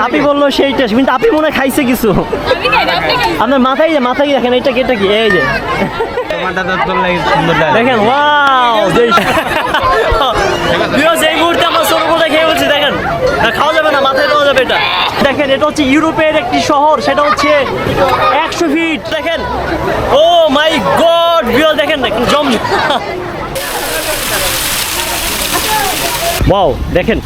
আপনি বললো সেইটা, কিন্তু আপনি মনে হয় খাইছে কিছু। আপনার মাথায় দেখেন এটা কি, এই যে দেখেন, ওয়াও এই মুহূর্তে আমরা ছোটবেলায় খেয়ে বলছি, দেখেন খাওয়া যাবে না, মাথায় দেওয়া যাবে এটা। দেখেন এটা হচ্ছে ইউরোপের একটি শহর, সেটা হচ্ছে 100 ফিট। দেখেন, ও মাই গড ভিউয়ার, দেখেন জম, ওয়াও দেখেন,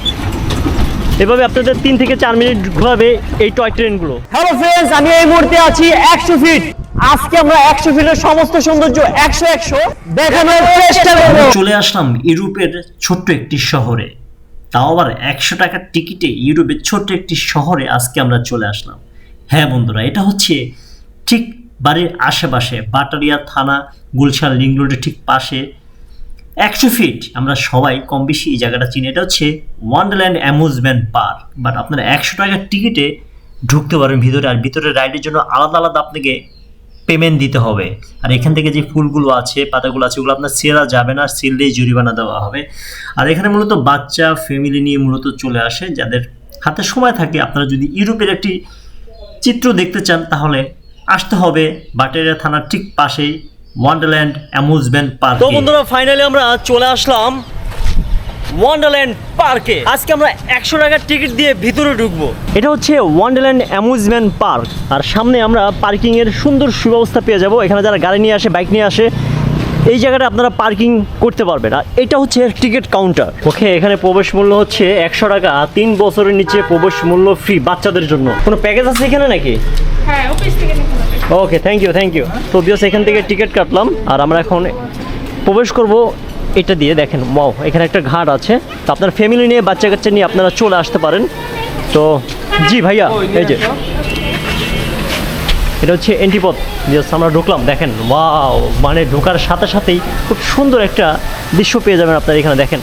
এভাবে আপনাদের 3 থেকে 4 মিনিট ঘোরাবে এই টয় ট্রেনগুলো। হ্যালো ফ্রেন্ডস, আমি এই মুহূর্তে আছি 100 ফিট। আজকে আমরা 100 ফিটের সমস্ত সৌন্দর্য 100 দেখানোর চেষ্টা করব। চলে আসলাম ইউরোপের ছোট্ট একটি শহরে, তাও আবার 100 টাকার টিকিটে ইউরোপের ছোট্ট একটি শহরে আজকে আমরা চলে আসলাম। হ্যাঁ বন্ধুরা, এটা হচ্ছে ঠিক বাড়ির আশেপাশে, বাটারিয়া থানা, গুলশান লিংক রোডের ঠিক পাশে 100 ফিট। আমরা সবাই কম বেশি এই জায়গাটা চিনি। এটা হচ্ছে ওয়ান্ডারল্যান্ড অ্যামিউজমেন্ট পার্ক। বাট আপনারা 100 টাকার টিকিটে ঢুকতে পারেন ভিতরে, আর ভিতরে রাইডের জন্য আলাদা আলাদা আপনাকে পেমেন্ট দিতে হবে। আর এখান থেকে যে ফুলগুলো আছে, পাতাগুলো আছে, ওগুলো আপনার সেরা যাবে না, সিললেই জরিমানা দেওয়া হবে। আর এখানে মূলত বাচ্চা ফ্যামিলি নিয়ে মূলত চলে আসে, যাদের হাতে সময় থাকে। আপনারা যদি ইউরোপের একটি চিত্র দেখতে চান তাহলে আসতে হবে বাটারিয়া থানার ঠিক পাশেই ওয়ান্ডারল্যান্ড অ্যামিউজমেন্ট পার্ক। তো বন্ধুরা, ফাইনালি আমরা চলে আসলাম ওয়ান্ডারল্যান্ড পার্কে। আজকে আমরা 100 টাকার টিকিট দিয়ে ভিতরে ঢুকবো। এটা হচ্ছে ওয়ান্ডারল্যান্ড অ্যামিউজমেন্ট পার্ক, আর সামনে আমরা পার্কিং এর সুন্দর সুব্যবস্থা পেয়ে যাব। এখানে যারা গাড়ি নিয়ে আসে, বাইক নিয়ে আসে, এই জায়গাটা আপনারা পার্কিং করতে পারবেন। আর এটা হচ্ছে টিকিট কাউন্টার। ওকে, এখানে প্রবেশ মূল্য হচ্ছে 100 টাকা। 3 বছরের নিচে প্রবেশ মূল্য ফ্রি বাচ্চাদের জন্য। কোনো প্যাকেজ আছে এখানে নাকি? হ্যাঁ, অফিস থেকে নিতে হবে। ওকে, থ্যাংক ইউ। তো বিকজ এখান থেকে টিকিট কাটলাম, আর আমরা এখন প্রবেশ করব এটা দিয়ে। দেখেন, ওয়াও, এখানে একটা ঘাট আছে। তো আপনার ফ্যামিলি নিয়ে, বাচ্চা কাচ্চা নিয়ে আপনারা চলে আসতে পারেন। তো জি ভাইয়া, এই যে এটা হচ্ছে এন্ট্রি পথ। জাস্ট আমরা ঢুকলাম, দেখেন ওয়াও, মানে ঢোকার সাথে সাথেই খুব সুন্দর একটা দৃশ্য পেয়ে যাবেন আপনারা। এখানে দেখেন,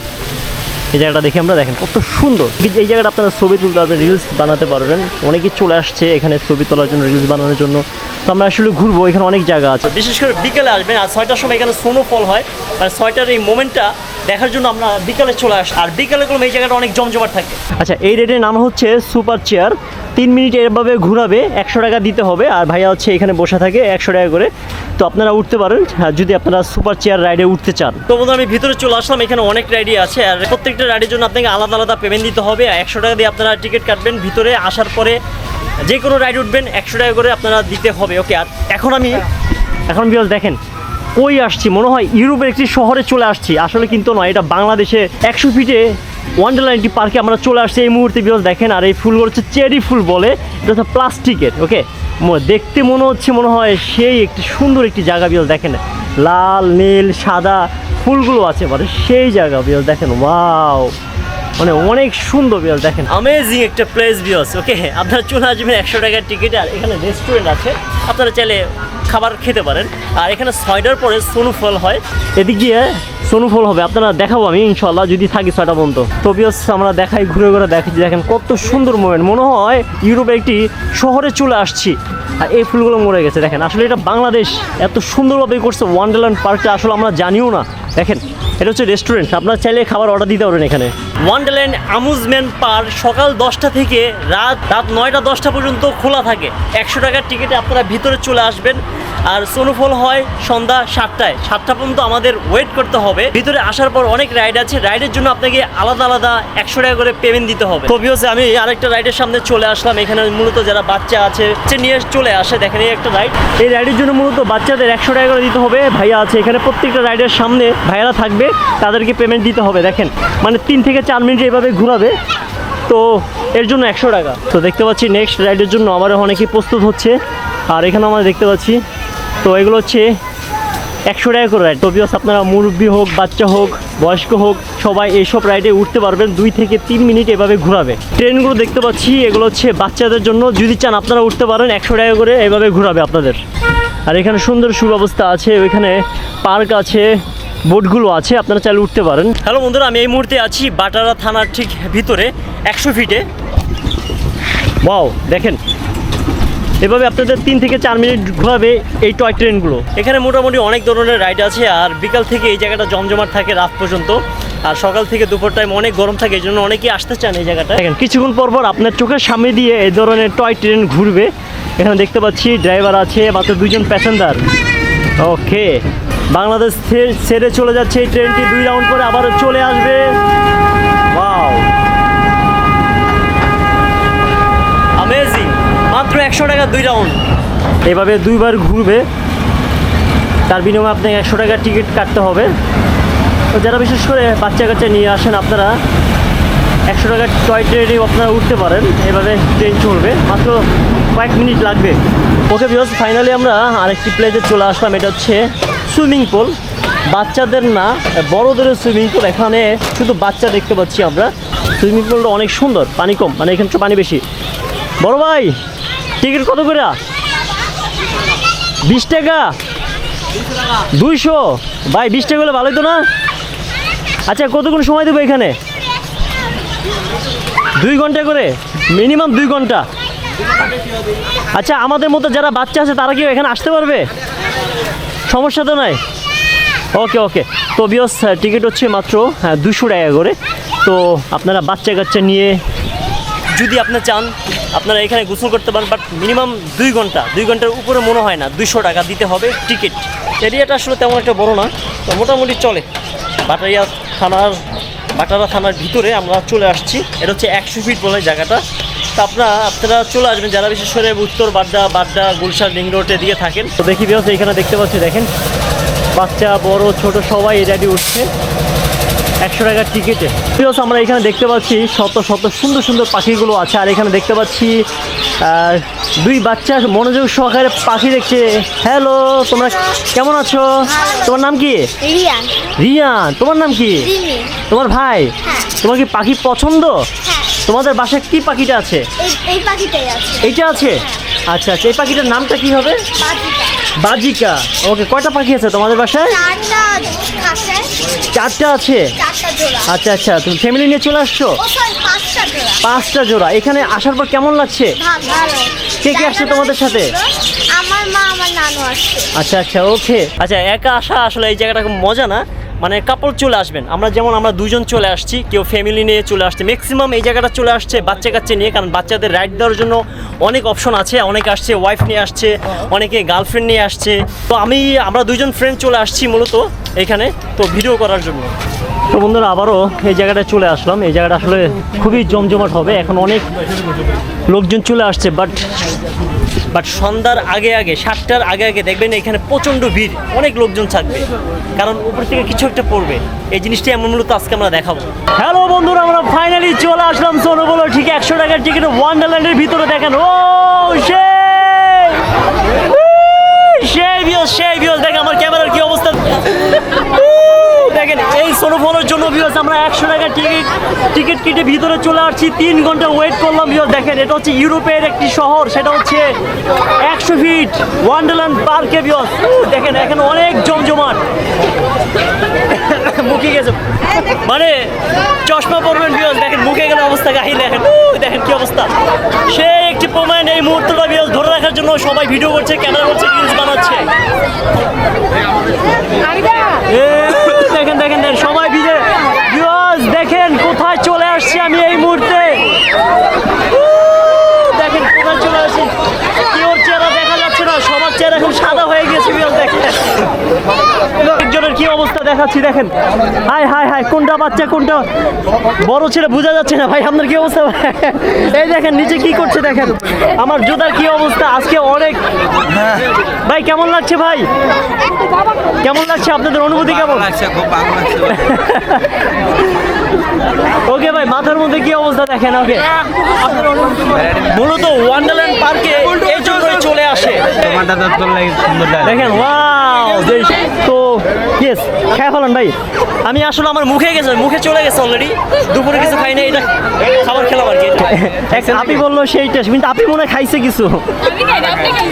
এই জায়গাটা দেখে আমরা, দেখেন কত সুন্দর। এই জায়গাটা আপনারা ছবি তুলতে পারবেন, রিলস বানাতে পারবেন। অনেকেই চলে আসছে এখানে ছবি তোলার জন্য, রিলস বানানোর জন্য। তো আমরা আসলে ঘুরবো, এখানে অনেক জায়গা আছে। বিশেষ করে বিকেলে আসবেন, আর 6টার সময় এখানে স্নোফল হয়। আর 6টার এই মোমেন্টটা দেখার জন্য আমরা বিকালে চলে আসি। আর বিকালে কোনো এই জায়গাটা অনেক জমজমাট থাকে। আচ্ছা, এই রেটের নাম হচ্ছে সুপার চেয়ার। 3 মিনিট এভাবে ঘুরাবে, 100 টাকা দিতে হবে। আর ভাইয়া হচ্ছে এখানে বসে থাকে 100 টাকা করে। তো আপনারা উঠতে পারেন যদি আপনারা সুপার চেয়ার রাইডে উঠতে চান। তো বন্ধু, আমি ভিতরে চলে আসলাম। এখানে অনেক রাইডই আছে, আর প্রত্যেকটা রাইডের জন্য আপনাকে আলাদা আলাদা পেমেন্ট দিতে হবে। 100 টাকা দিয়ে আপনারা টিকিট কাটবেন। ভিতরে আসার পরে যে কোনো রাইড উঠবেন 100 টাকা করে আপনারা দিতে হবে। ওকে, আর এখন বিকজ দেখেন কই আসছি, মনে হয় ইউরোপের একটি শহরে চলে আসছি। আসলে কিন্তু নয়, এটা বাংলাদেশে 100 ফিটে ওয়ান্ডারল্যান্ড পার্কে আমরা চলে আসছি এই মুহূর্তে। বিকজ দেখেন, আর এই ফুলগুলো হচ্ছে চেরি ফুল বলে, এটা হচ্ছে প্লাস্টিকের। ওকে, দেখতে মনে হয় সেই একটি সুন্দর একটি জায়গা। বিকজ দেখেন, লাল, নীল, সাদা ফুলগুলো আছে, মানে সেই জায়গা। বিকজ দেখেন, ওয়াও, মানে অনেক সুন্দর। বিকজ দেখেন, অ্যামেজিং একটা প্লেস। বিকজ ওকে, আপনারা চলে আসবেন 100 টাকার টিকিট। আর এখানে রেস্টুরেন্ট আছে, আপনারা চাইলে খাবার খেতে পারেন। আর এখানে 6টার পরে স্নোফল হয়, এদিক দিয়ে স্নোফল হবে। আপনারা দেখাবো আমি ইনশাল্লাহ, যদি থাকি 6টা পর্যন্ত। তো বিকজ আমরা দেখাই, ঘুরে দেখেছি। দেখেন কত সুন্দর মোমেন্ট, মনে হয় ইউরোপে একটি শহরে চলে আসছি। আর এই ফুলগুলো মরে গেছে। দেখেন, আসলে এটা বাংলাদেশ এত সুন্দরভাবে করছে ওয়ান্ডারল্যান্ড পার্কটা, আসলে আমরা জানিও না। দেখেন, এটা হচ্ছে রেস্টুরেন্ট, আপনারা চাইলে খাবার অর্ডার দিতে পারেন এখানে। ওয়ান্ডারল্যান্ড অ্যামিউজমেন্ট পার্ক সকাল 10টা থেকে রাত 9টা 10টা পর্যন্ত খোলা থাকে। 100 টাকার টিকিটে আপনারা ভিতরে চলে আসবেন। আর স্নোফল হয় সন্ধ্যা 7টায়। 7টা পর্যন্ত আমাদের ওয়েট করতে হবে। ভিতরে আসার পর অনেক রাইড আছে, রাইডের জন্য আপনাকে আলাদা আলাদা 100 টাকা করে পেমেন্ট দিতে হবে। তো ভিউয়ার্স, আমি আরেকটা রাইডের সামনে চলে আসলাম। এখানে মূলত যারা বাচ্চা আছে নিয়ে চলে আসে। দেখেন, এই একটা রাইড, এই রাইডের জন্য মূলত বাচ্চাদের 100 টাকা করে দিতে হবে। ভাইয়া আছে এখানে, প্রত্যেকটা রাইডের সামনে ভাইয়ারা থাকবে, তাদেরকে পেমেন্ট দিতে হবে। দেখেন, মানে 3 থেকে 4 মিনিট এভাবে ঘুরাবে, তো এর জন্য 100 টাকা। তো দেখতে পাচ্ছি নেক্সট রাইডের জন্য আমার অনেকেই প্রস্তুত হচ্ছে। আর এখানে আমরা দেখতে পাচ্ছি, তো এগুলো হচ্ছে 100 টাকা করে রাইড। তো ভিউয়ার্স, আপনারা মুরব্বী হোক, বাচ্চা হোক, বয়স্ক হোক, সবাই এইসব রাইডে উঠতে পারবেন। 2 থেকে 3 মিনিট এভাবে ঘুরাবে। ট্রেনগুলো দেখতে পাচ্ছি, এগুলো হচ্ছে বাচ্চাদের জন্য। যদি চান আপনারা উঠতে পারেন, 100 টাকা করে এভাবে ঘুরাবে আপনাদের। আর এখানে সুন্দর সুব্যবস্থা আছে, ওইখানে পার্ক আছে, বোটগুলো আছে, আপনারা চাইলে উঠতে পারেন। হ্যালো বন্ধুরা, আমি এই মুহূর্তে আছি বাটারা থানার ঠিক ভিতরে 100 ফিটে। ওয়াও, দেখেন এভাবে আপনাদের 3 থেকে 4 মিনিট ঘোরাবে এই টয় ট্রেনগুলো। এখানে মোটামুটি অনেক ধরনের রাইড আছে। আর বিকাল থেকে এই জায়গাটা জমজমাট থাকে রাত পর্যন্ত। আর সকাল থেকে দুপুর টাইম অনেক গরম থাকে, এই জন্য অনেকেই আসতে চান এই জায়গাটা। দেখেন কিছুক্ষণ পর পর আপনার চোখের সামনে দিয়ে এই ধরনের টয় ট্রেন ঘুরবে। এখানে দেখতে পাচ্ছি ড্রাইভার আছে, মাত্র 2জন প্যাসেঞ্জার। ওকে, বাংলাদেশ ছেড়ে চলে যাচ্ছে এই ট্রেনটি, 2 রাউন্ড করে আবারও চলে আসবে। Wow, amazing! মাত্র 100 টাকা 2 রাউন্ড। এভাবে 2বার ঘুরবে, তার বিনিময়ে আপনাকে 100 টাকার টিকিট কাটতে হবে। তো যারা বিশেষ করে বাচ্চা কাচ্চা নিয়ে আসেন, আপনারা 100 টাকার টয় ট্রেনে আপনারা উঠতে পারেন। এভাবে ট্রেন চলবে, মাত্র কয়েক মিনিট লাগবে। ওকে ভিউয়ার্স, ফাইনালি আমরা আরেকটি প্লেসে চলে আসলাম। এটা হচ্ছে সুইমিং পুল, বাচ্চাদের না বড়দের সুইমিং পুল। এখানে শুধু বাচ্চা দেখতে পাচ্ছি আমরা। সুইমিং পুলটা অনেক সুন্দর, পানি কম, মানে এখানে তো পানি বেশি। বড় ভাই, টিকিট কত করে? 20 টাকা? 200? ভাই 20 টাকা হলে ভালোই তো না? আচ্ছা, কতক্ষণ সময় দেবো এখানে? 2 ঘন্টা করে, মিনিমাম 2 ঘন্টা। আচ্ছা, আমাদের মতো যারা বাচ্চা আছে তারা কি এখানে আসতে পারবে? সমস্যা তো নাই? ওকে ওকে। তো বিয়স, টিকিট হচ্ছে মাত্র 200 টাকা করে। তো আপনারা বাচ্চা কাচ্চা নিয়ে যদি আপনি চান, আপনারা এখানে গোসল করতে পারেন, বাট মিনিমাম 2 ঘন্টা, 2 ঘন্টার উপরে মনে হয় না 200 টাকা দিতে হবে টিকিট। এরিয়াটা আসলে তেমন একটা বড় না, তো মোটামুটি চলে। বাটারা থানার ভিতরে আমরা চলে আসছি। এটা হচ্ছে 100 ফিট বলে জায়গাটা। তো আপনারা চলে আসবেন যারা বিশেষ করে উত্তর বাড্ডা গুলশান রিং রোডের দিকে থাকেন। তো দেখি বিয়স, এখানে দেখতে পাচ্ছি, দেখেন বাচ্চা বড় ছোট সবাই রেডি উঠছে 100 টাকার টিকিটে। বিয়স, আমরা এখানে দেখতে পাচ্ছি শত শত সুন্দর সুন্দর পাখিগুলো আছে। আর এখানে দেখতে পাচ্ছি 2 বাচ্চা মনোযোগ সহকারে পাখি দেখছে। হ্যালো, তোমরা কেমন আছো? তোমার নাম কি? রিয়ান। রিয়ান। তোমার নাম কি? রিমি। তোমার ভাই? তোমার কি পাখি পছন্দ? হ্যাঁ। তোমাদের বাসায় কি পাখিটা আছে? এই পাখিটাই আছে। এইটা আছে? আচ্ছা আচ্ছা, এই পাখিটার নামটা কি হবে? বাজিকা। বাজিকা। ওকে, কয়টা পাখি আছে তোমাদের বাসায়? 4টা আছে। 4টা আছে? 4টা জোড়া। আচ্ছা আচ্ছা, তুমি ফ্যামিলি নিয়ে চলে আসছো? ও সরি, 5টা জোড়া। 5টা জোড়া। এখানে আসার পর কেমন লাগছে? ভালো। কে কে আসছে তোমাদের সাথে? আমার মা, আমার নানু আসছে। আচ্ছা আচ্ছা, ওকে। আচ্ছা, একা আসা আসলে এই জায়গাটা খুব মজা না, মানে কাপড় চলে আসবেন। আমরা 2জন চলে আসছি, কেউ ফ্যামিলি নিয়ে চলে আসছে, ম্যাক্সিমাম এই জায়গাটা চলে আসছে বাচ্চা কাচ্চা নিয়ে। কারণ বাচ্চাদের রাইড দেওয়ার জন্য অনেক অপশন আছে। অনেকে আসছে ওয়াইফ নিয়ে আসছে, অনেকে গার্লফ্রেন্ড নিয়ে আসছে। তো আমরা 2জন ফ্রেন্ড চলে আসছি মূলত এখানে তো ভিডিও করার জন্য। তো বন্ধুরা, আবারও এই জায়গাটায় চলে আসলাম। এই জায়গাটা আসলে খুবই জমজমাট হবে। এখন অনেক লোকজন চলে আসছে, বাট সন্ধ্যার আগে 7টার আগে দেখবেন এখানে প্রচণ্ড ভিড়, অনেক লোকজন থাকবে, কারণ উপর থেকে কিছু একটা পড়বে। এই জিনিসটাই আমরা মূলত আজকে আমরা দেখাবো। হ্যালো বন্ধুরা, আমরা ফাইনালি চলে আসলাম সোনোবলো ঠিক 100 টাকার টিকিট ওয়ান্ডারল্যান্ডের ভিতরে। দেখেন, ও সেই ভিউজ দেখেন আমার ক্যামেরার কি অবস্থা। দেখেন, এই সোনোফলের জন্য ভিউজ আমরা 100 টাকার টিকিট কেটে ভিতরে চলে আসছি। 3 ঘন্টা ওয়েট করলাম ভিউজ। দেখেন, এটা হচ্ছে ইউরোপের একটি শহর, সেটা হচ্ছে 100 ফিট ওয়ান্ডারল্যান্ড পার্কে ভিউজ। দেখেন, এখন অনেক জমজমাট। মুখে গেছে, মানে চশমা পরবেন ভিউজ। দেখেন মুখে গেলে অবস্থা গাহিল। দেখেন কি অবস্থা। সে একটি প্রমাণ, এই মুহূর্তটা ভিউজ ধরে রাখার জন্য সবাই ভিডিও করছে, ক্যামেরা করছে, রিলস বানাচ্ছে। দেখেন সবাই ভিউয়ার্স, দেখেন কোথায় চলে আসছি আমি এই মুহূর্তে। দেখেন কোথায় চলে আসছি, কেউ চেহারা দেখা যাচ্ছে না, সবার চেহারা এখন সাদা হয়ে গেছে ভিউয়ার্স। দেখেন একজনের কি অবস্থা দেখাচ্ছি। দেখেন, হাই কোনটা বাচ্চা কোনটা বড় ছেলে বোঝা যাচ্ছে না। ভাই আপনার কি অবস্থা? এই দেখেন নিচে কি করছে, দেখেন আমার জুতার কি অবস্থা। আজকে অনেক ভাই, কেমন লাগছে ভাই? কেমন লাগছে আপনাদের অনুভূতি? কেমন লাগছে? খুব ভালো লাগছে। ওকে ভাই, মাথার মধ্যে কি অবস্থা দেখেন। ওকে, মূলত ওয়ান্ডারল্যান্ড পার্কে এই জন্যই চলে আসে। দেখেন, ওয়াও। তো ইয়েস, খেয়ে ফেলান ভাই। আমি আসলে আমার মুখে চলে গেছে অলরেডি। দুপুরে কিছু খাই না, এটা খাবার খেলাম আর কি। আপনি বললো সেই টেস্ট, কিন্তু আপনি মনে হয় খাইছে কিছু।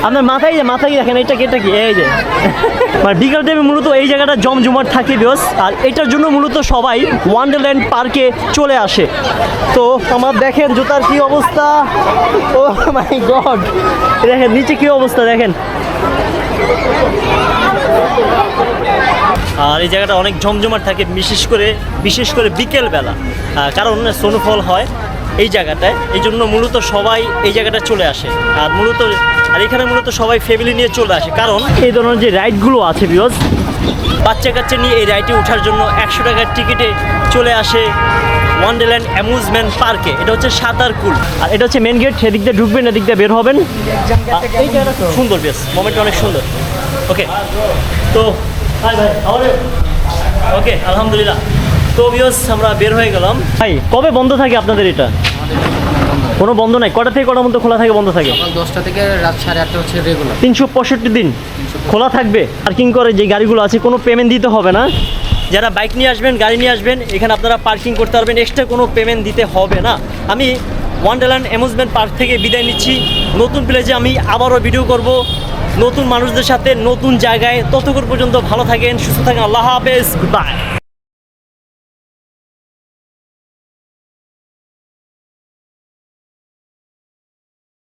আপনার মাথায় দেখেন, এটা কি এই যে মানে বিকাল টাইমে মূলত এই জায়গাটা জমজমাট থাকে বিকজ। আর এটার জন্য মূলত সবাই ওয়ান্ডারল্যান্ড পার্কে চলে আসে। তো আমার দেখেন জুতার কি অবস্থা। ও মাই গড, দেখেন নিচে কি অবস্থা দেখেন। আর এই জায়গাটা অনেক জমজমাট থাকে, বিশেষ করে বিকেলবেলা, কারণ স্নোফল হয় এই জায়গাটায়, এই জন্য মূলত সবাই এই জায়গাটা চলে আসে। আর এখানে মূলত সবাই ফ্যামিলি নিয়ে চলে আসে, কারণ এই ধরনের যে রাইডগুলো আছে ভিউয়ার্স, বাচ্চা কাচ্চা নিয়ে এই রাইডে ওঠার জন্য 100 টাকার টিকিটে চলে আসে ওয়ান্ডারল্যান্ড অ্যামিউজমেন্ট পার্কে। এটা হচ্ছে সাঁতারকুল, আর এটা হচ্ছে মেন গেট। সেদিক দিয়ে ঢুকবেন, এদিক দিয়ে বের হবেন। এই জায়গাটা সুন্দর, বেশ মোমেন্টটা অনেক সুন্দর। ওকে, তো হাই ভাই, ওকে, আলহামদুলিল্লাহ। তো ভিউয়ার্স, আমরা বের হয়ে গেলাম। ভাই, কবে বন্ধ থাকে আপনাদের এটা? কোনো বন্ধ নাই? কটা থেকে কটার মধ্যে খোলা থাকে, বন্ধ থাকে? সকাল 10টা থেকে রাত 8:30 হচ্ছে রেগুলার। 365 দিন খোলা থাকবে। পার্কিং করে যে গাড়িগুলো আছে কোনো পেমেন্ট দিতে হবে না। যারা বাইক নিয়ে আসবেন, গাড়ি নিয়ে আসবেন, এখানে আপনারা পার্কিং করতে পারবেন, এক্সট্রা কোনো পেমেন্ট দিতে হবে না। আমি ওয়ান্ডারল্যান্ড অ্যামিউজমেন্ট পার্ক থেকে বিদায় নিচ্ছি। নতুন প্লেজে আমি আবারও ভিডিও করব নতুন মানুষদের সাথে, নতুন জায়গায়। ততক্ষণ পর্যন্ত ভালো থাকেন, সুস্থ থাকেন। আল্লাহ হাফেজ, গুড বাই।